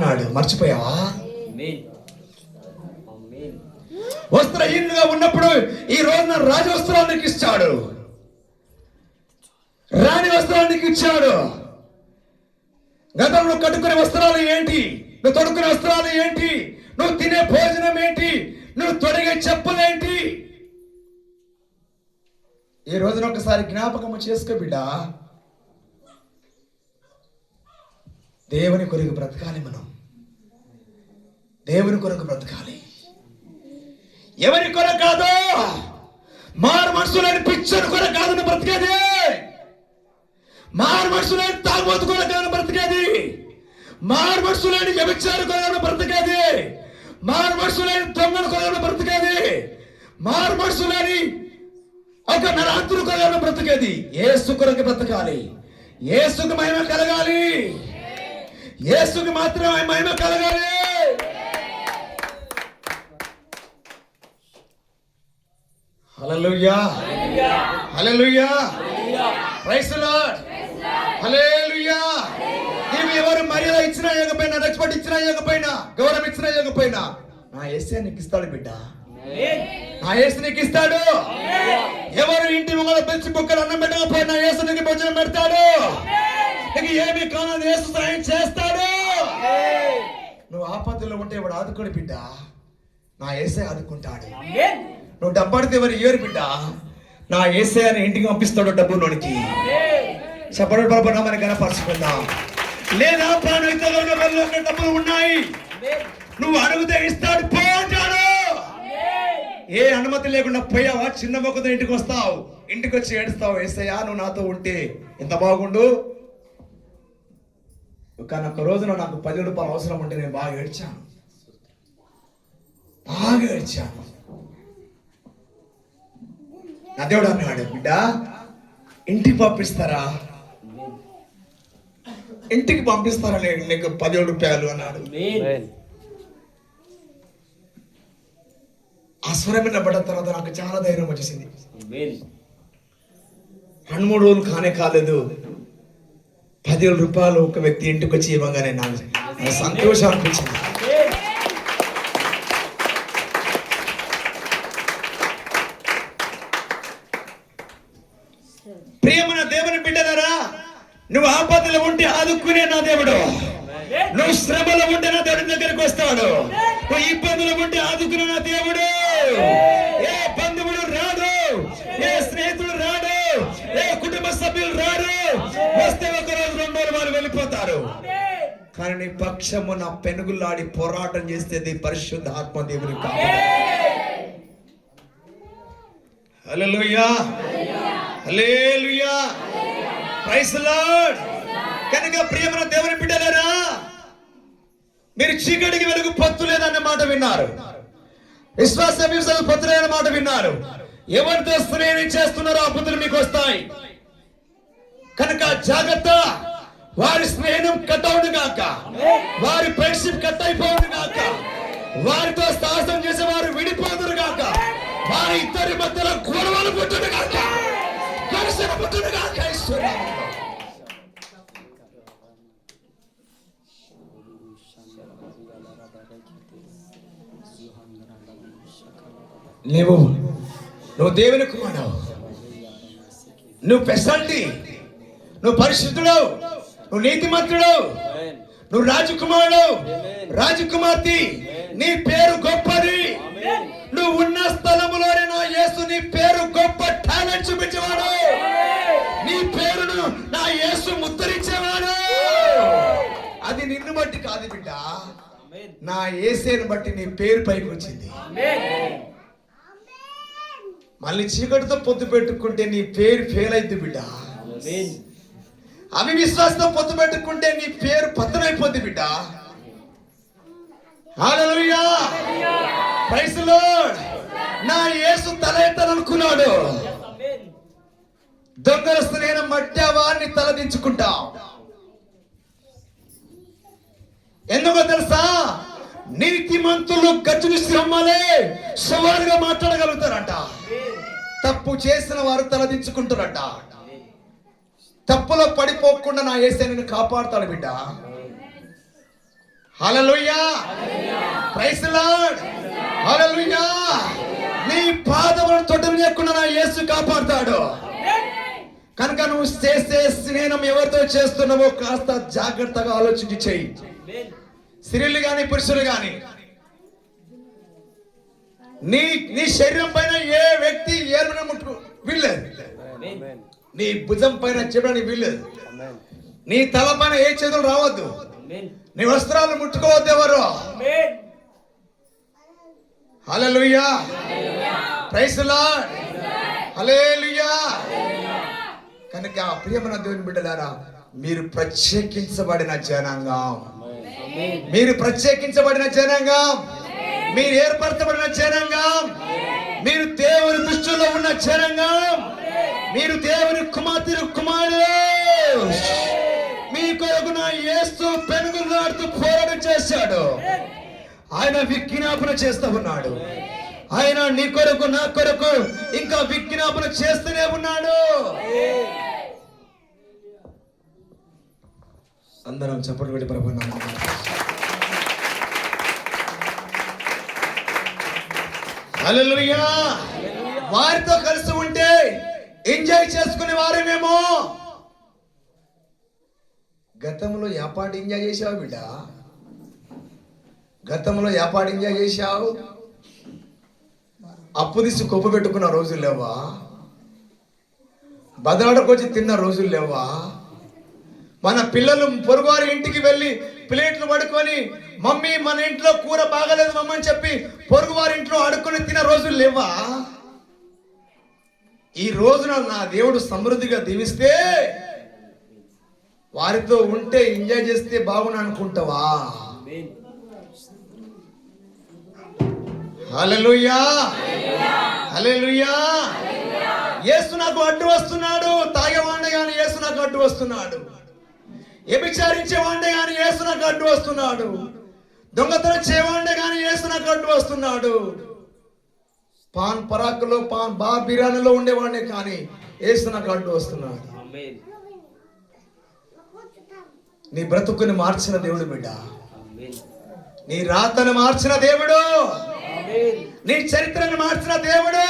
ఉన్నాడు, మర్చిపోయావా? వస్త్రహీనుగా ఉన్నప్పుడు ఈ రోజున రాజవస్త్రానికి ఇచ్చాడు, రాణి వస్త్రానికి ఇచ్చాడు. గతంలో కట్టుకునే వస్త్రాలు ఏంటి, నువ్వు తొడుక్కునే వస్త్రాలు ఏంటి, నువ్వు తినే భోజనం ఏంటి, నువ్వు తొడిగే చెప్పులేంటి? ఈ రోజున ఒకసారి జ్ఞాపకము చేసుకో బిడ్డ. దేవుని కొరకు బ్రతకాలి, మనం దేవుని కొరకు బ్రతకాలి. ఎవరి కొరకు కాదు, మారు మనసులేని పిచ్చని కొరకు కాదు బ్రతికేది, మారు మనసులేని తాగుబోతు కొరకు కాదు బ్రతికేది, మారు మనసులేని వ్యభిచారి కొరకు బ్రతికేది, మారు మనసులేని దొంగను కొరకు బ్రతికేది, మారు మనసులేని ఒక నరాంతుడు కొరకు బ్రతికేది. యేసు కొరకు బ్రతకాలి, యేసుకు మహిమ కలగాలి, యేసుకి మాత్రమే మహిమ కలగాలి. హల్లెలూయా, హల్లెలూయా, ప్రైజ్ ది లార్డ్, హల్లెలూయా. నీవు ఎవరు మర్యాద ఇచ్చినా ఇవ్వకపోయినా, రెస్పెక్ట్ ఇచ్చినా ఇవ్వకపోయినా, గౌరవం ఇచ్చినా ఇవ్వకపోయినా, నా యేసే నీకు ఇస్తాడు బిడ్డ, నా యేసు నీకు ఇస్తాడు. ఎవరు ఇంటి ముంగల పిలిచి బుక్కలు అన్నం పెట్టకపోయినా యేసు నీకు భోజనం పెడతాడు. నీకు ఏమి కానది యేసు సహాయం చేస్తాడు. నువ్వు ఆపదలో ఉంటే వాడు ఆదుకోడు బిడ్డ, నా యేసే ఆదుకుంటాడు. నువ్వు డబ్బడితే ఎవరు ఏరు బిడ్డ, నా యేసే అని ఇంటికి పంపిస్తాడు డబ్బులోనికి. చెప్పడు బాబా మనకి కనపరుచుకుందాం. లేదా డబ్బులు ఉన్నాయి, నువ్వు అడిగితే ఇస్తాడు, పో అంటాడు. ఏ అనుమతి లేకుండా పోయావా, చిన్న మొక్కతో ఇంటికి వస్తావు, ఇంటికి వచ్చి ఏడుస్తావు, యేసయ్యా నువ్వు నాతో ఉంటే ఎంత బాగుండు. కానీ ఒక రోజున నాకు 10 రూపాయలు అవసరం ఉంటే నేను బాగా ఏడ్చాను, బాగా ఏడ్చాను. నా దేవుడు అన్నాడు, బిడ్డ ఇంటికి పంపిస్తారా, ఇంటికి పంపిస్తారా నీకు 10 రూపాయలు అన్నాడు. ఆ స్వరం వినబడిన తర్వాత నాకు చాలా ధైర్యం వచ్చేసింది. 2-3 రోజులు కానే కాలేదు, 10 రూపాయలు ఒక వ్యక్తి ఇంటికి వచ్చి ఇవ్వగానే నాకు సంతోషం అనిపించింది. ప్రియమైన దేవుని బిడ్డలారా, నువ్వు ఆపదలో ఉంటే ఆదుకునే నా దేవుడు, నువ్వు శ్రమలో ఉంటే నా దేవుడి దగ్గరికి వస్తాడు, నువ్వు ఇబ్బందులు ఉంటే ఆదుకునే నా దేవుడు. ఏ బంధువులు రాడు, ఏ స్నేహితుడు రాడు, ఏ కుటుంబ సభ్యులు రాడు, వస్తే ఒక రోజు 2 రోజులు వాళ్ళు వెళ్ళిపోతారు. కానీ నీ పక్షము నా పెనుగులాడి పోరాటం చేసేది పరిశుద్ధ ఆత్మ దేవుని కాదు. హల్లెలూయా, హల్లెలూయా, ప్రైజ్ ది లార్డ్. కనుక ప్రియమైన దేవుని బిడ్డలారా, మీరు చీకటికి వెలుగు పొత్తు లేదన్న మాట విన్నారు, విశ్వాస పొత్తు లేదన్న మాట విన్నారు. ఎవరితో స్నేహం చేస్తున్నారో ఆ బుద్ధులు మీకు వస్తాయి. కనుక జాగ్రత్త, వారి స్నేహం కట్ అవును గాక, వారి ఫ్రెండ్షిప్ కట్ అయిపోవును గాక, వారితో సాహసం చేసే వారు విడిపోదురు గాక, వారి ఇద్దరి మధ్యలో గొడవలు పుట్టును గాక, ఘర్షణ పుట్టును గాక. నువ్వు దేవుని కుమారుడు, నువ్వు స్పెషాలిటీ, నువ్వు పరిశుద్ధుడు, నువ్వు నీతిమంతుడు, నువ్వు రాజకుమారుడు, రాజకుమార్తె, నీ పేరు గొప్పది. నువ్వు ఉన్న స్థలములోనే నా యేసు నీ పేరు గొప్ప టాలెంట్ చూపించేవాడు, నీ పేరును నా యేసు ముద్రించేవాడు. అది నిన్ను బట్టి కాదు బిడ్డ, నా యేసేను బట్టి నీ పేరు పైకి వచ్చింది. మళ్ళీ చీకటితో పొత్తు పెట్టుకుంటే నీ పేరు ఫెయిల్ అయింది బిడ్డ. అవిశ్వాసంతో పొత్తు పెట్టుకుంటే నీ పేరు పతనైపోద్ది బిడ్డ. హల్లెలూయా, ప్రైజ్ ది లార్డ్. నా యేసు తల ఎత్తాలనుకున్నాడు, దొంగల స్నేహం మట్టావాన్ని తలదించుకుంటా. ఎందుకో తెలుసా, నీతిమంతులు గచ్చుని సింహలే సవాలుగా మాట్లాడగలుగుతారంట, తప్పు చేసిన వారు తలదించుకుంటారంట. తప్పులో పడిపోకుండా నా యేసే నిన్ను కాపాడుతాడు బిడ్డ. హల్లెలూయా, ప్రైజ్ ది లార్డ్, హల్లెలూయా. నీ పాదములను తొట్టనియకుండా నా యేసు కాపాడుతాడు. కనుక నువ్వు చేసే స్నేహం ఎవరితో చేస్తున్నావో కాస్త జాగ్రత్తగా ఆలోచించి చెయ్యి. స్త్రీలు గాని పురుషులు గాని, నీ శరీరం పైన ఏ వ్యక్తి ఏమైనా ముట్టుకు వీల్లేదు. నీ భుజం పైన చెప్పడానికి వీల్లేదు. నీ తల పైన ఏ చేతులు రావద్దు. నీ వస్త్రాలు ముట్టుకోవద్దు ఎవరు. హల్లెలూయా, ప్రైజ్ ది లార్డ్, హల్లెలూయా. కనుక ప్రియమైన దేవుని బిడ్డలారా, మీరు ప్రత్యేకించబడిన జనాంగం, మీరు ప్రత్యేకించబడిన జనాంగం, మీరు ఏర్పరచబడిన జనాంగం, మీరు దేవుని దృష్టిలో ఉన్న జనాంగం, మీరు దేవుని కుమారుడు. మీ కొరకు నా యేసు పెనుగులాడుతూ పోరాటం చేశాడు. ఆయన విజ్ఞాపన చేస్తూ ఉన్నాడు. ఆయన నీ కొరకు నా కొరకు ఇంకా విజ్ఞాపన చేస్తూనే ఉన్నాడు. అందరం చప్పట్లు పెట్టి ప్రభువుని నమ్ముదాం. హల్లెలూయా. వారితో కలిసి ఉంటే ఎంజాయ్ చేసుకునే వారేమేమో. గతంలో యాపాటి ఎంజాయ్ చేశావు బిడ్డ, గతంలో యాపాటి ఎంజాయ్ చేశావు. అప్పు తీసి కొప్పు పెట్టుకున్న రోజులు లేవా? బదలాడకొచ్చి తిన్న రోజులు లేవా? మన పిల్లలు పొరుగువారి ఇంటికి వెళ్ళి ప్లేట్లు పడుకొని, మమ్మీ మన ఇంట్లో కూర బాగలేదు మమ్మ అని చెప్పి పొరుగువారి ఇంట్లో అడుక్కొని తిన్న రోజులు లేవా? ఈ రోజున నా దేవుడు సమృద్ధిగా దీవిస్తే వారితో ఉంటే ఎంజాయ్ చేస్తే బాగున్నా అనుకుంటావా? హల్లెలూయా, హల్లెలూయా. యేసు నాకు అడ్డు వస్తున్నాడు. తాగేవాడిని కానీ యేసు నాకు అడ్డు వస్తున్నాడు. వ్యభిచారించేవాడిని కానీ యేసు నాకు అడ్డు వస్తున్నాడు. దొంగతనం చేయవాడిని కానీ యేసు నాకు అడ్డు వస్తున్నాడు. పాన్ పరాకులో బార్ బిర్యానీలో ఉండేవాడిని కానీ యేసు నాకు అడ్డు వస్తున్నాడు. నీ బ్రతుకుని మార్చిన దేవుడు బిడ్డ, నీ రాతను మార్చిన దేవుడు, నీ చరిత్రను మార్చిన దేవుడు.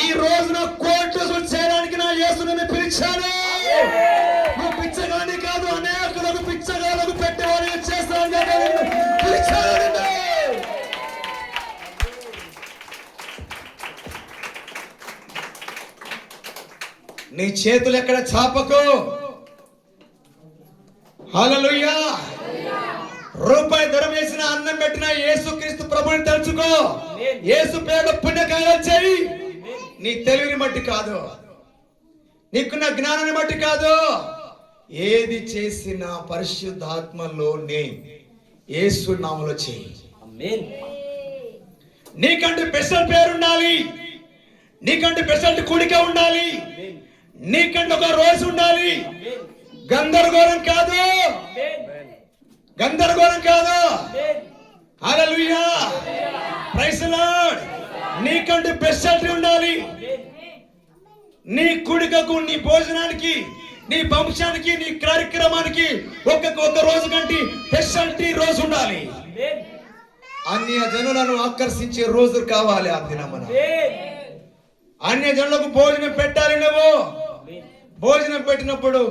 ఈ రోజున కోర్టు చేయడానికి నా యేసు నిన్ను పిలిచాను. నువ్వు పిచ్చగాని కాదు, అనేకులకు పిచ్చగాలకు పెట్టేవాడిని చేస్తాను. నీ చేతులు ఎక్కడ చాపకు. హల్లెలూయా. రూపాయి ధర వేసిన అన్నం పెట్టిన యేసుక్రీస్తు ప్రభుని తలుచుకో. యేసు పేరు పుణ్యకార్యాలు చేయి. నీ తెలివిని బట్టి కాదు, నీకున్న జ్ఞానాన్ని బట్టి కాదు. ఏది చేసినా పరిశుద్ధాత్మలోనే యేసు నామములో చేయి. నీకంటే స్పెషల్ పేరు ఉండాలి, నీకంటే స్పెషల్ కూడిక ఉండాలి, నీకంటే ఒక రోజు ఉండాలి. గందరగోళం కాదు, గందరగోళం కాదు. హల్లెలూయా, ప్రైజ్ ది లార్డ్. నీకంటే స్పెషాలిటీ ఉండాలి. నీ కుడికకు, నీ భోజనానికి, నీ వంశానికి, నీ కార్యక్రమానికి ఒక రోజు కంటే స్పెషాలిటీ రోజు ఉండాలి. అన్య జనులను ఆకర్షించే రోజు కావాలి. ఆ దినమున అన్య జనులకు భోజనం పెట్టాలి. నువ్వు భోజనం పెట్టినప్పుడు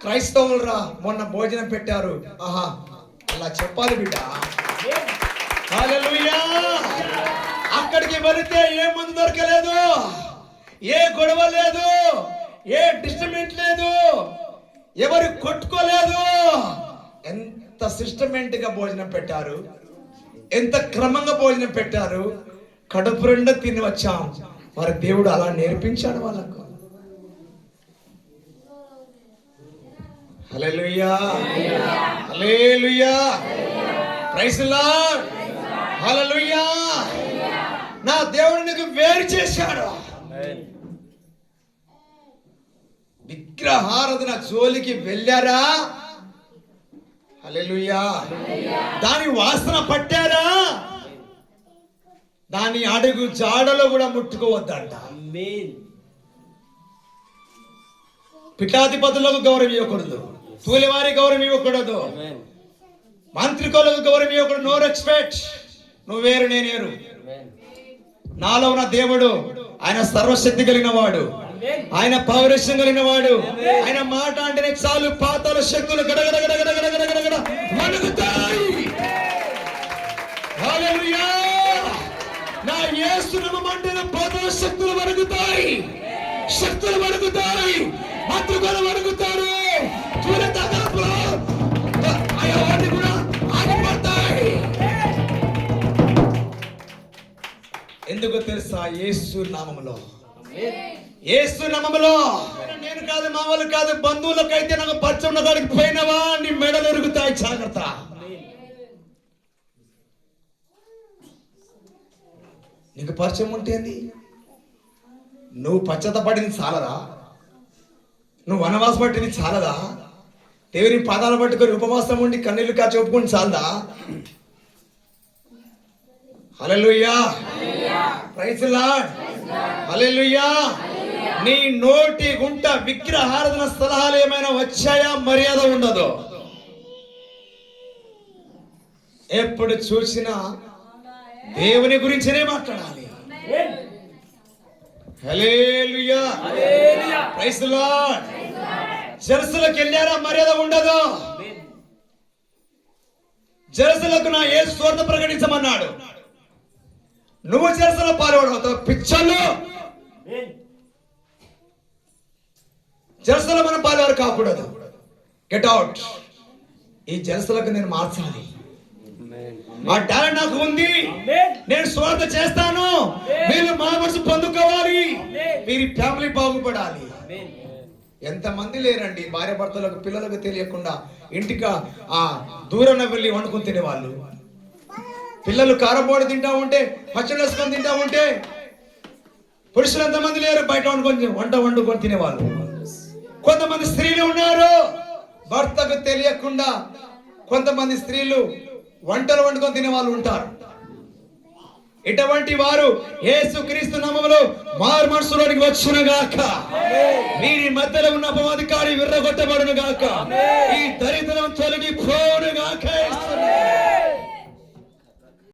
క్రైస్తవులు రా మొన్న భోజనం పెట్టారు, ఆహా అలా చెప్పాలి బిడ్డ. హల్లెలూయా. అక్కడికి వెళితే ఏ మందు దొరకలేదు, ఏ గొడవ లేదు, ఏ డిస్టర్బెన్స్ లేదు, ఎవరు కొట్టుకోలేదు. ఎంత సిస్టమేటిక్ గా భోజనం పెట్టారు, ఎంత క్రమంగా భోజనం పెట్టారు. కడుపు రెండు తిని వచ్చాం. మరి దేవుడు అలా నేర్పించాడు వాళ్ళకు. హల్లెలూయా, హల్లెలూయా, ప్రైజ్ ది లార్డ్, హల్లెలూయా. నా దేవుడు నీకు వేరు చేశాడు. విగ్రహారాధన జోలికి వెళ్ళారా? హల్లెలూయా. దాని వాసన పట్టారా? దాని అడుగు జాడలో కూడా ముట్టుకోవద్దంట. పీఠాధిపతులకు గౌరవం ఇవ్వకూడదు, తూలివారి గౌరవం ఇవ్వకూడదు, మంత్రికులకు గౌరవం ఇవ్వకూడదు. No respect. నువ్వు వేరు, నేను వేరు. నాలో ఉన్న దేవుడు ఆయన సర్వశక్తి కలిగిన వాడు, ఆయన పౌరుషం కలిగిన వాడు. ఆయన మాట అంటేనే చాలు పాతాల శక్తులు గడగడగడగడగడగడగడ వణుకుతాయి. హల్లెలూయా. నా యేసు నామమంటేనే పాతాల శక్తులు వణుకుతాయి, శక్తులు వణుకుతాయి, మంత్రికులు వణుకుతారు. అవన్నీ కూడా ఆగిపోతాయి. ఎందుకు తెలుసా? యేసు నామములో, యేసు నామములో. నేను కాదు, మా వాళ్ళు కాదు, బంధువులకైతే నాకు పరిచయం ఉన్న కాడికి పోయినవా నీ మెడలు ఎరుగుతాయి. జాగ్రత్త. నీకు పరిచయం ఉంటేంది? నువ్వు పశ్చాత్తపడింది చాలదా? నువ్వు వనవాసం పట్టింది చాలదా? దేవుని పాదాలు పట్టుకొని ఉపవాసం ఉండి కన్నీళ్లు కాచి ఒప్పుకొని చాలదా? Hallelujah. Praise the Lord. Hallelujah. నీ నోటి గుంట విగ్రహారాధన స్థలాలు ఏమైనా వచ్చాయా? మర్యాద ఉండదు. ఎప్పుడు చూసినా దేవుని గురించినే మాట్లాడాలి. హల్లెలూయా. Praise the Lord. జెరూసలేంకి వెళ్ళారా? మర్యాద ఉండదు. జెరూసలేంకు నా యేసు స్వార్థ ప్రకటించమన్నాడు. నువ్వు జెరూసలేం పాల్గొడవుతావు. పిచ్చలు. జెరూసలేం మనం పాల్గొరు కాకూడదు. Get out. ఈ జెరూసలేంకు నేను మార్చాలి. ఆ టాలెంట్ నాకు ఉంది. నేను స్వార్థ చేస్తాను. మీరు మా మనసు పొందుకోవాలి. మీరు ఫ్యామిలీ బాగుపడాలి. ఎంతమంది లేరండి భార్య భర్తలకు పిల్లలకు తెలియకుండా ఇంటికి దూరం వెళ్ళి వండుకొని తినేవాళ్ళు. పిల్లలు కారపొడి తింటా ఉంటే, పచ్చడి వేసుకొని తింటా ఉంటే, పురుషులు ఎంతమంది లేరు బయట వండుకొని తినేవాళ్ళు. కొంతమంది స్త్రీలు ఉన్నారు భర్తకు తెలియకుండా. కొంతమంది స్త్రీలు వంటలు వండుకొని తినే వాళ్ళు ఉంటారు. ఇటువంటి వారు యేసుక్రీస్తు నామములో మారు మనసులోనికి వచ్చును గాక. వీరి మధ్యలో ఉన్న అపవాదికారి విర్రగొట్టబడును గాక. ఈ దరిద్రం తొలగిపోను